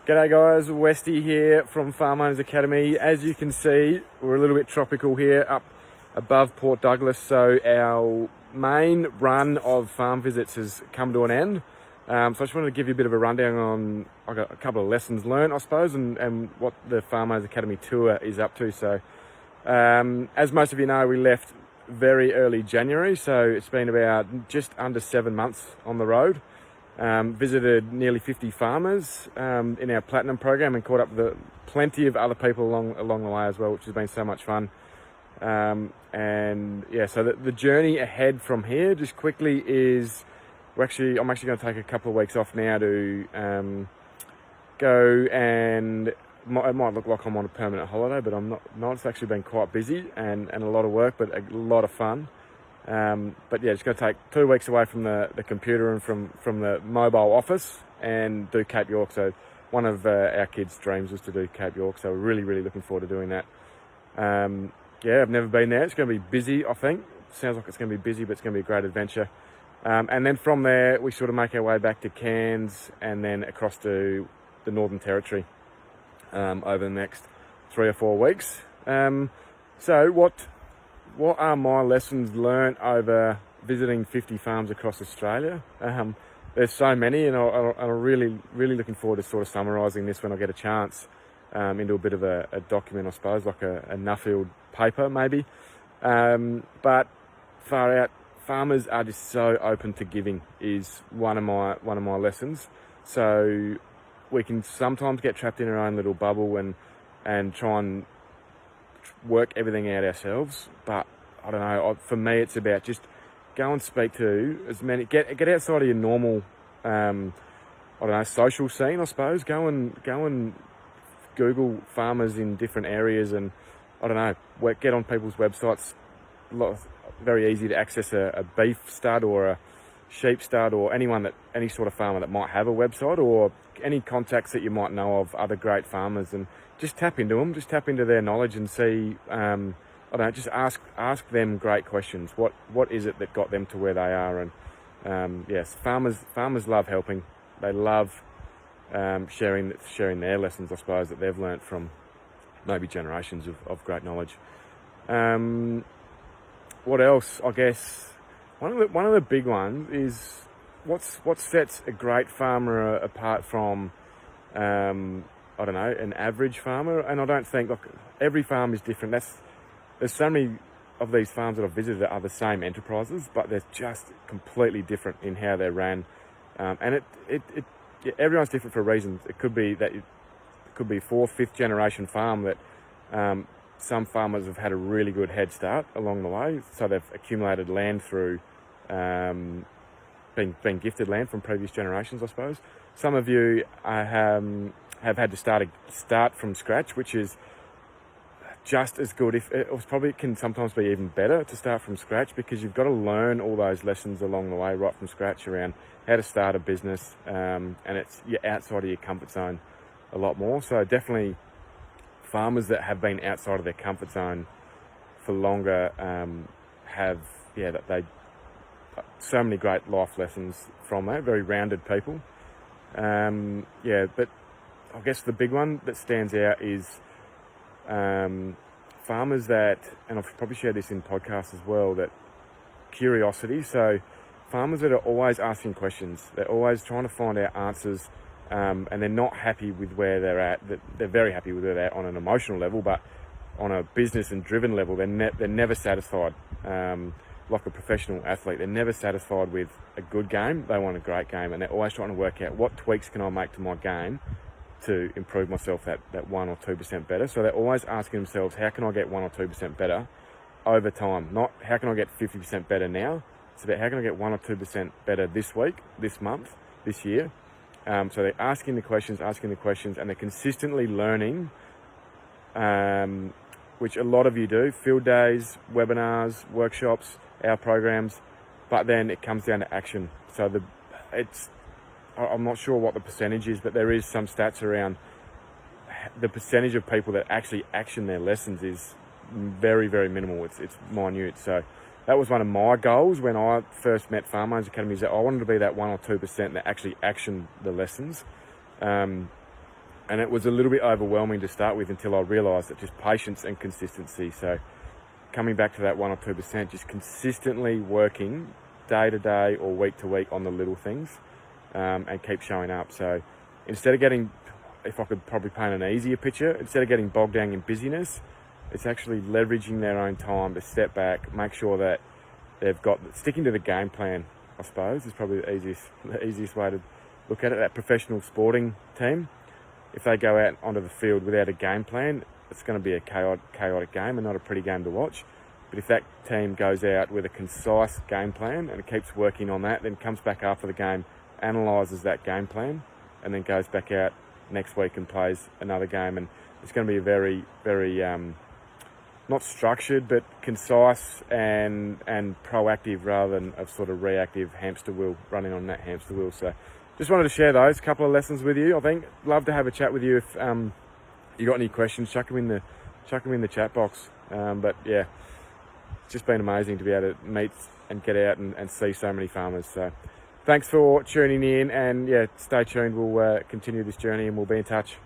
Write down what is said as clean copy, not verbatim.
G'day guys, Westy here from Farm Owners Academy. As you can see, we're a little bit tropical here up above Port Douglas, so our main run of farm visits has come to an end. So I just wanted to give you a bit of a rundown on a couple of lessons learned, I suppose, and what the Farm Owners Academy tour is up to. So as most of you know, we left very early January, so it's been about just under 7 months on the road. Visited nearly 50 farmers in our Platinum program and caught up with plenty of other people along the way as well, which has been so much fun. And yeah, so the journey ahead from here, just quickly, is I'm actually going to take a couple of weeks off now to go, and it might look like I'm on a permanent holiday, but I'm not. It's actually been quite busy and a lot of work, but a lot of fun. But yeah, just going to take 2 weeks away from the computer and from the mobile office and do Cape York. So one of our kids' dreams was to do Cape York, so we're really looking forward to doing that. Yeah, I've never been there. It's going to be busy, I think. Sounds like it's going to be busy, but it's going to be a great adventure. And then from there, we sort of make our way back to Cairns and then across to the Northern Territory over the next 3 or 4 weeks. So what are my lessons learned over visiting 50 farms across Australia? There's so many, and I'm really looking forward to sort of summarising this when I get a chance into a bit of a document, I suppose, like a Nuffield paper maybe. But far out, farmers are just so open to giving is one of my lessons. So we can sometimes get trapped in our own little bubble and try and work everything out ourselves, but I don't know, for me it's about just go and speak to as many, get outside of your normal social scene, I suppose. Go and Google farmers in different areas, and I don't know, get on people's websites. Very easy to access a beef stud or a sheep stud, or any sort of farmer that might have a website, or any contacts that you might know of other great farmers, and just tap into them, just tap into their knowledge and see, just ask them great questions. What is it that got them to where they are? And yes, farmers love helping. They love sharing their lessons, I suppose, that they've learnt from maybe generations of great knowledge. What else? I guess one of the big ones is what sets a great farmer apart from an average farmer. And I don't think, look, every farm is different. There's so many of these farms that I've visited that are the same enterprises, but they're just completely different in how they're ran. And everyone's different for a reason. It could be that it could be 4th, 5th generation farm that some farmers have had a really good head start along the way. So they've accumulated land through being gifted land from previous generations, I suppose. Some of you have had to start from scratch, which is just as good. If it probably can sometimes be even better to start from scratch, because you've got to learn all those lessons along the way right from scratch around how to start a business, and you're outside of your comfort zone a lot more. So definitely farmers that have been outside of their comfort zone for longer they so many great life lessons from that. Very rounded people. But I guess the big one that stands out is farmers that, and I've probably shared this in podcasts as well, that curiosity. So farmers that are always asking questions, they're always trying to find out answers, and they're not happy with where they're at. They're very happy with where they're at on an emotional level, but on a business and driven level, they're never satisfied. Like a professional athlete, they're never satisfied with a good game. They want a great game, and they're always trying to work out what tweaks can I make to my game to improve myself that 1 or 2% better. So they're always asking themselves, how can I get 1 or 2% better over time? Not how can I get 50% better now. It's about how can I get 1 or 2% better this week, this month, this year. So they're asking the questions, and they're consistently learning, which a lot of you do. Field days, webinars, workshops, our programs, but then it comes down to action. So I'm not sure what the percentage is, but there is some stats around the percentage of people that actually action their lessons is very minimal. It's minute. So that was one of my goals when I first met Farm Owners Academy, is that I wanted to be that 1 or 2% that actually action the lessons. And it was a little bit overwhelming to start with until I realised that just patience and consistency. So coming back to that 1 or 2%, just consistently working day to day or week to week on the little things, and keep showing up. So instead of getting, if I could probably paint an easier picture, instead of getting bogged down in busyness, it's actually leveraging their own time to step back, make sure that they've got, sticking to the game plan, I suppose, is probably the easiest way to look at it. That professional sporting team, if they go out onto the field without a game plan, it's going to be a chaotic game and not a pretty game to watch. But if that team goes out with a concise game plan and it keeps working on that, then comes back after the game, analyses that game plan, and then goes back out next week and plays another game. And it's going to be a very, very, not structured, but concise and proactive rather than a sort of reactive hamster wheel, running on that hamster wheel. So just wanted to share those couple of lessons with you. I think love to have a chat with you. If you got any questions, chuck them in the chat box. But yeah, it's just been amazing to be able to meet and get out and see so many farmers. So thanks for tuning in, and yeah, stay tuned. We'll continue this journey and we'll be in touch.